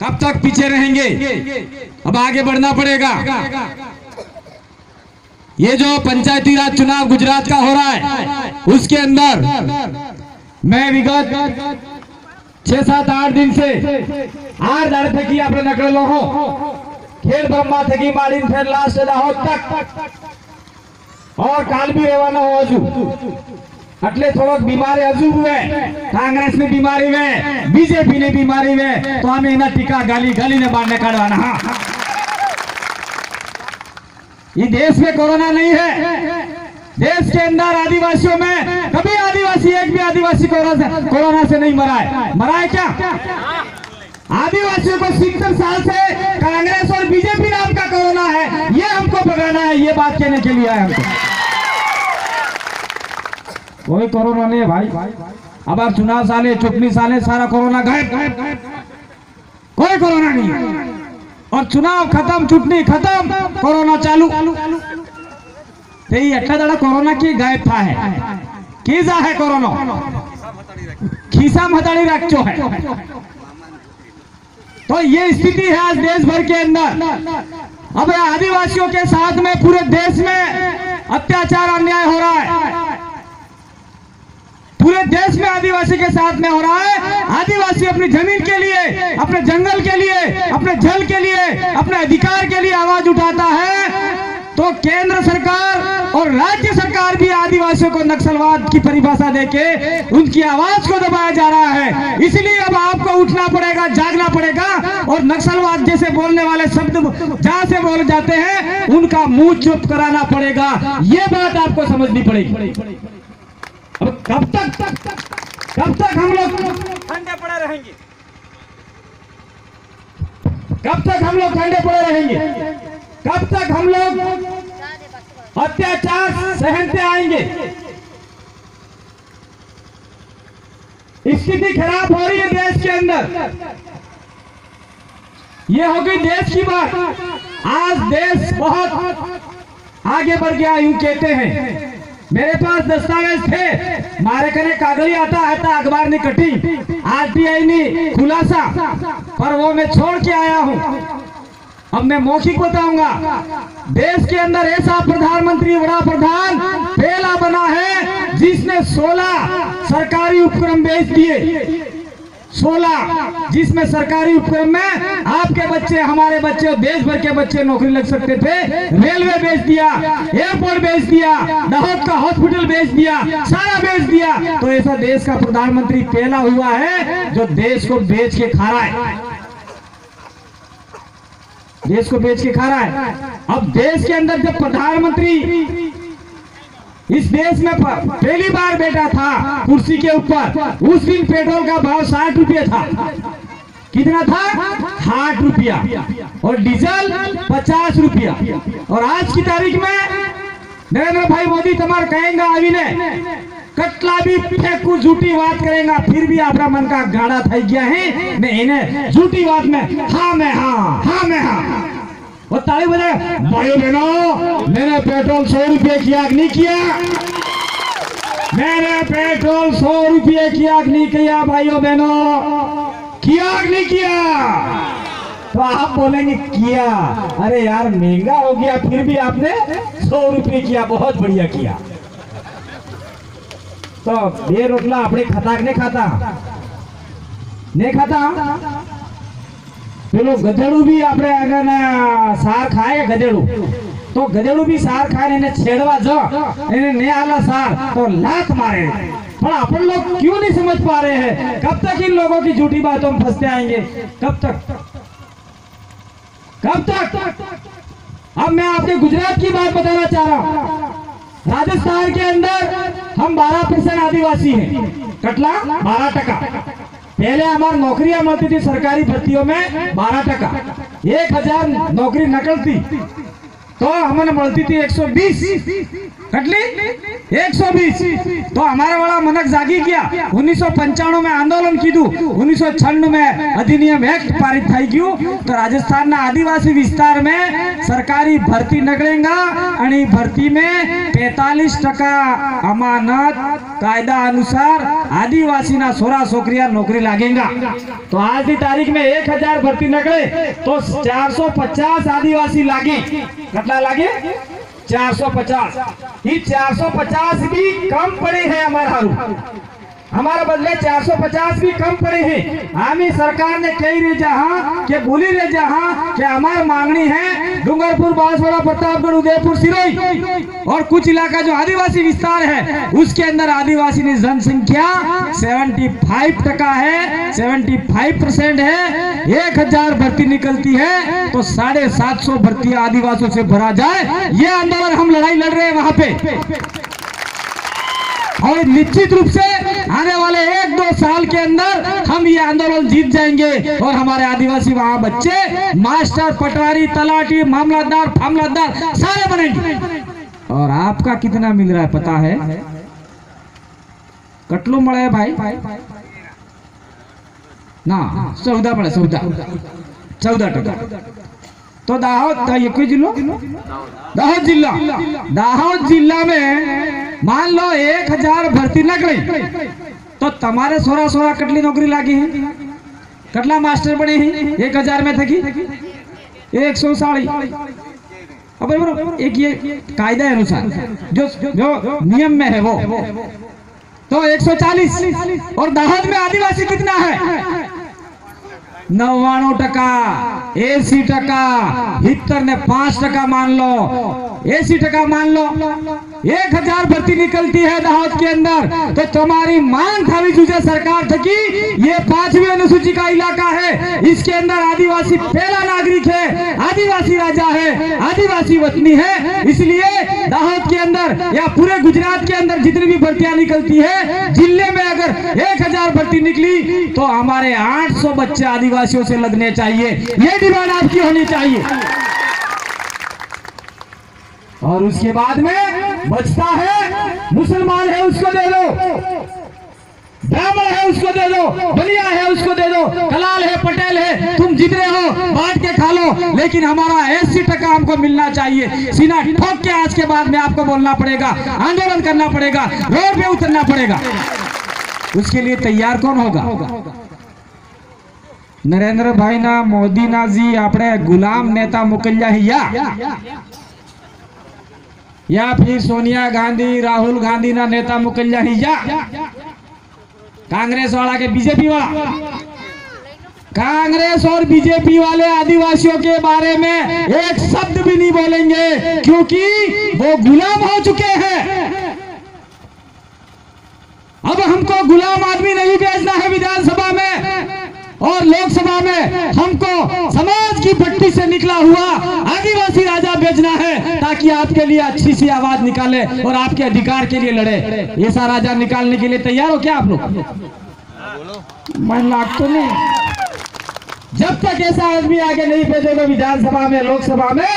कब तक पीछे रहेंगे? अब आगे बढ़ना पड़ेगा। ये जो पंचायती राज चुनाव गुजरात का हो रहा है, उसके अंदर मैं विगत 6-7-8 दिन से आर दाड़े थकी आपने नकळेलो हो। खेड़ ब्रह्मा थकी माड़ीने फेर लास्ट दाहोद तक और काल भी રહેવાનો हो हजू એટલે થોડોક બીમારી હજુ हुए, कांग्रेस ની बीमारी में, बीजेपी ની बीमारी में, तो हमें इना टीका गाली गाली ने बाहर निकालवाना। हाँ, ये देश में कोरोना नहीं है। देश के अंदर आदिवासियों में कभी आदिवासी, एक भी आदिवासी कोरोना से नहीं मरा है। मरा है क्या? आदिवासियों को 70 साल से कांग्रेस और बीजेपी नाम का कोरोना है, ये हमको भगाना है। ये बात कहने के लिए है हमको। कोई कोरोना नहीं है भाई। अब आप चुनाव साले, चुटनी साले, सारा कोरोना गायब। कोई कोरोना नहीं है। और चुनाव खत्म, चुटनी खत्म, कोरोना चालू। तो ये अट्ठा दाड़ा कोरोना की गायब था है कीजा है कोरोना खीसा मताड़ी रखो है। तो ये स्थिति है आज देश भर के अंदर। अब आदिवासियों के साथ में पूरे देश में अत्याचार अन्याय हो रहा है। पूरे देश में आदिवासी के साथ में हो रहा है। आदिवासी अपनी जमीन के लिए, अपने जंगल के लिए, अपने जल के लिए, अपने अधिकार के लिए आवाज उठाता है, तो केंद्र सरकार और राज्य सरकार भी आदिवासियों को नक्सलवाद की परिभाषा देके उनकी आवाज को दबाया जा रहा है। इसलिए अब आपको उठना पड़ेगा, जागना पड़ेगा और नक्सलवाद जैसे बोलने वाले शब्द जहां से बोले जाते हैं उनका मुंह चुप कराना पड़ेगा। ये बात आपको समझनी पड़ेगी। अब कब तक हम लोग ठंडे पड़े रहेंगे? कब तक हम लोग ठंडे पड़े रहेंगे? कब तक हम लोग अत्याचार सहनते आएंगे? स्थिति खराब हो रही है देश के अंदर। ये हो गई देश की बात। आज देश बहुत आगे बढ़ गया यूं कहते हैं। मेरे पास दस्तावेज थे, मारे कने कागली आता अखबार नहीं कटी, आरटीआई नहीं खुलासा, पर वो मैं छोड़ के आया हूं। अब मैं मौखिक बताऊंगा। देश के अंदर ऐसा प्रधानमंत्री, बड़ा प्रधान पहला बना है जिसने 16 सरकारी उपक्रम बेच दिए। 16, जिसमें सरकारी उपक्रम में आपके बच्चे, हमारे बच्चे, देश भर के बच्चे नौकरी लग सकते थे। रेलवे बेच दिया, एयरपोर्ट बेच दिया, दाहोद का हॉस्पिटल बेच दिया, सारा बेच दिया। तो ऐसा देश का प्रधानमंत्री पहला हुआ है जो देश को बेच के खा रहा है। देश को बेच के खा रहा है। अब देश के अंदर जब प्रधानमंत्री इस देश में पहली बार बैठा था कुर्सी के ऊपर, उस दिन पेट्रोल का भाव 60 रुपये था। कितना था? 60 रुपया। और डीजल 50 रुपया। और आज की तारीख में नरेंद्र भाई मोदी तुम्हारे कहेंगे अभी ने कटला भी फेंकू, झूठी बात करेगा, फिर भी आपका मन का गाड़ा थई गया है ने इन्हें झूठी बात में हाँ में हाँ में हाँ। और ताली बजे भाइयों बहनों, मैंने पेट्रोल 100 रुपये किया नहीं किया? मैंने पेट्रोल 100 रुपये किया नहीं किया? भाइयों बहनों, किया नहीं किया? तो आप बोलेंगे किया। अरे यार महंगा हो गया, फिर भी आपने 100 रुपये किया, बहुत बढ़िया किया। तो 2 रोटला अपने खाता नहीं खाता? नहीं खाता। પેલો ગધેડું भी આપણે આગળના સાર ખાય ગધેડું, तो ગધેડું भी सार खाए ने छेड़वा जो એને ને આલા सार तो लात मारे। पर अपन लोग क्यों नहीं समझ पा रहे हैं? कब तक इन लोगों की झूठी बातों में फंसते आएंगे? कब तक? अब मैं आपके गुजरात की बात बताना चाह रहा हूँ। राजस्थान के अंदर हम 12% आदिवासी हैं। कटला 12%। पहले हमारी नौकरियां मिलती थी सरकारी भर्तियों में 12%। 1000 नौकरी निकलती तो हमें मिलती थी 120। कटली 120। तो हमारा बड़ा मनक जागी किया। 1995 में आंदोलन की 1996 में अधिनियम एक्ट पारित થઈ ગયું। तो राजस्थान ना आदिवासी विस्तार में सरकारी भर्ती निकलेगा आणि भर्ती में 45% अमानत कायदा अनुसार आदिवासी ना छोरा छोकरिया नौकरी लागेगा। तो आज की तारीख में 1000 भर्ती निकले तो 450 आदिवासी लागे। कितना लागे? 450। ये 450 भी कम पड़े हैं हमारा बदले 450 भी कम पड़े हैं। हमें सरकार ने कही रे जहां के बोली रे जहां के हमारी मांगनी है डूंगरपुर, बांसवाड़ा, प्रतापगढ़, उदयपुर, सिरोही और कुछ इलाका जो आदिवासी विस्तार है उसके अंदर आदिवासी की जनसंख्या 75% है, 75% है। 1000 भर्ती निकलती है तो 750 भर्ती आदिवासियों से भरा जाए। ये आंदोलन हम लड़ाई लड़ रहे हैं वहां पे। और निश्चित रूप से आने वाले 1-2 साल के अंदर हम ये आंदोलन जीत जाएंगे और हमारे आदिवासी वहां बच्चे मास्टर, पटवारी, तलाटी, मामलतदार सारे बनेंगे। और आपका कितना मिल रहा है पता है? कटलो મળે भाई ना 14 મળે 14%। तो दाहोद जिला में मान लो 1000 भर्ती निकली तो तुम्हारे 16 कटली नौकरी लागी है। कटला मास्टर बने हैं 1000 में थकी 140। अब एक ये कायदा अनुसार जो नियम में है वो तो 140। और दाहोद में आदिवासी कितना है? 99%, 80%, 70 ने 5% मान लो, 80% मान लो। 1000 भर्ती निकलती है दाहोद के अंदर तो तुम्हारी मांग था तुझे सरकार थी कि ये 5वीं अनुसूची का इलाका है, इसके अंदर आदिवासी पहला नागरिक है, आदिवासी राजा है, आदिवासी वतनी है। इसलिए दाहोद के अंदर या पूरे गुजरात के अंदर जितनी भी भर्तियां निकलती है, जिले में अगर 1000 भर्ती निकली तो हमारे 800 बच्चे आदिवासियों से लगने चाहिए। ये डिमांड आपकी होनी चाहिए। और उसके बाद में बचता है मुसलमान है उसको दे दो, ब्राह्मण है उसको दे दो, बलिया है उसको दे दो, कलाल है, पटेल है, तुम जितने हो बांट के खा लो, लेकिन हमारा 80% हमको मिलना चाहिए। सीना ठोक के आज के बाद में आपको बोलना पड़ेगा, आंदोलन करना पड़ेगा, रोड पे उतरना पड़ेगा। उसके लिए तैयार कौन होगा? नरेंद्र भाई ना, मोदी ना जी अपने गुलाम नेता मोकल्या या फिर सोनिया गांधी, राहुल गांधी ना नेता मोकल्या या कांग्रेस वाला के बीजेपी वाला? कांग्रेस और बीजेपी वाले आदिवासियों के बारे में एक शब्द भी नहीं बोलेंगे क्योंकि वो गुलाम हो चुके हैं। अब हमको गुलाम आदमी नहीं भेजना है विधानसभा में और लोकसभा में, हमको समाज की भट्टी से निकला हुआ आदिवासी राजा भेजना है ताकि आपके लिए अच्छी सी आवाज निकाले और आपके अधिकार के लिए लड़े। ऐसा राजा निकालने के लिए तैयार हो क्या आप लोग? मन लाग तो नहीं। जब तक ऐसा आदमी आगे नहीं भेजोगे विधानसभा में, लोकसभा में,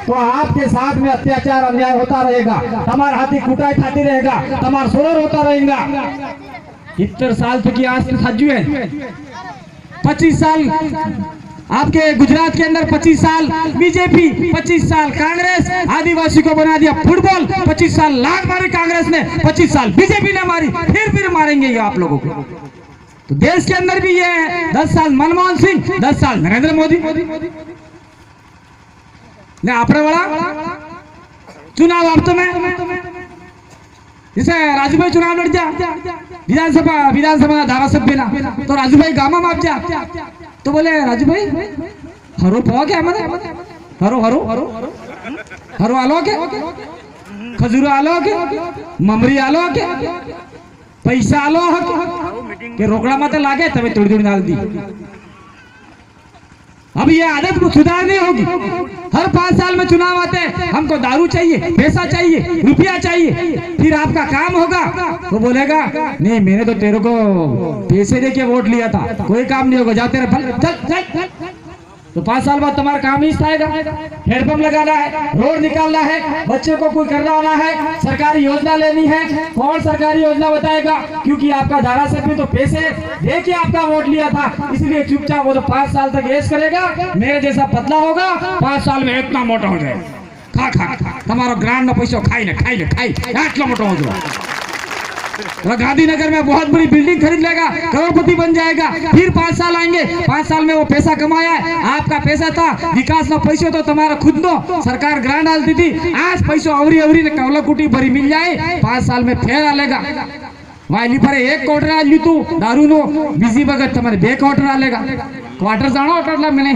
तो आपके साथ में अत्याचार अन्याय होता रहेगा, तुम्हारा हाथी कुटाई खाती रहेगा, तुम्हारा सोलर होता रहेगा। 70 साल तक की आज सज्जू है। 25 साल आपके गुजरात के अंदर, 25 साल बीजेपी, 25 साल कांग्रेस आदिवासी को बना दिया फुटबॉल। 25 साल लात मारी कांग्रेस ने, 25 साल बीजेपी ने मारी, फिर मारेंगे ये आप लोगों को। तो देश के अंदर भी ये है, 10 साल मनमोहन सिंह, 10 साल नरेंद्र मोदी ने अपने वाला चुनाव आप में जैसे राजूभाई चुनाव लड़ जा विधानसभा धारासभ्य ना, तो राजूभाई गामा माप जा तो बोले राजूभाई हरो पावा क्या हमारे हरो हरो हरो हरो आलो के खजूर आलो के ममरी आलो के पैसा आलो के रोकड़ा माते लागे तभी थोड़ी थोड़ी डाल दी। अब ये आदत को सुधारनी होगी। हर 5 साल में चुनाव आते हैं, हमको दारू चाहिए, पैसा चाहिए, रुपया चाहिए, फिर आपका काम होगा तो बोलेगा नहीं मैंने तो तेरे को पैसे दे के वोट लिया था, कोई काम नहीं होगा, जा तेरे चल चल। तो 5 साल बाद तुम्हारा काम ही आएगा। हेडपंप लगाना है, रोड निकालना है, बच्चे को कोई करवाना है, सरकारी योजना लेनी है, कौन सरकारी योजना बताएगा? क्योंकि आपका धारासभ्य तो पैसे दे के आपका वोट लिया था, इसलिए चुपचाप वो तो 5 साल तक ऐश करेगा। मेरे जैसा पतला होगा, 5 साल में इतना मोटा हो जाए, खा खा खा तुम्हारा ग्रांड में पैसा खाई इतना मोटा हो जाए। गांधीनगर में बहुत बड़ी बिल्डिंग खरीद लेगा, करोड़पति बन जाएगा। फिर 5 साल आएंगे, 5 साल में वो पैसा कमाया है, आपका पैसा था, विकास में पैसे तो तुम्हारा खुद नो सरकार ग्रांट डालती थी। आज पैसा अवरी ने कवला कुटी भरी मिल जाए, 5 साल में फेर आलेगा। वाइली पर 1 क्वार्टर आ ली तू दारू नो बिजी बगत तुम्हारे 2 क्वार्टर आलेगा। क्वार्टर जाना मैंने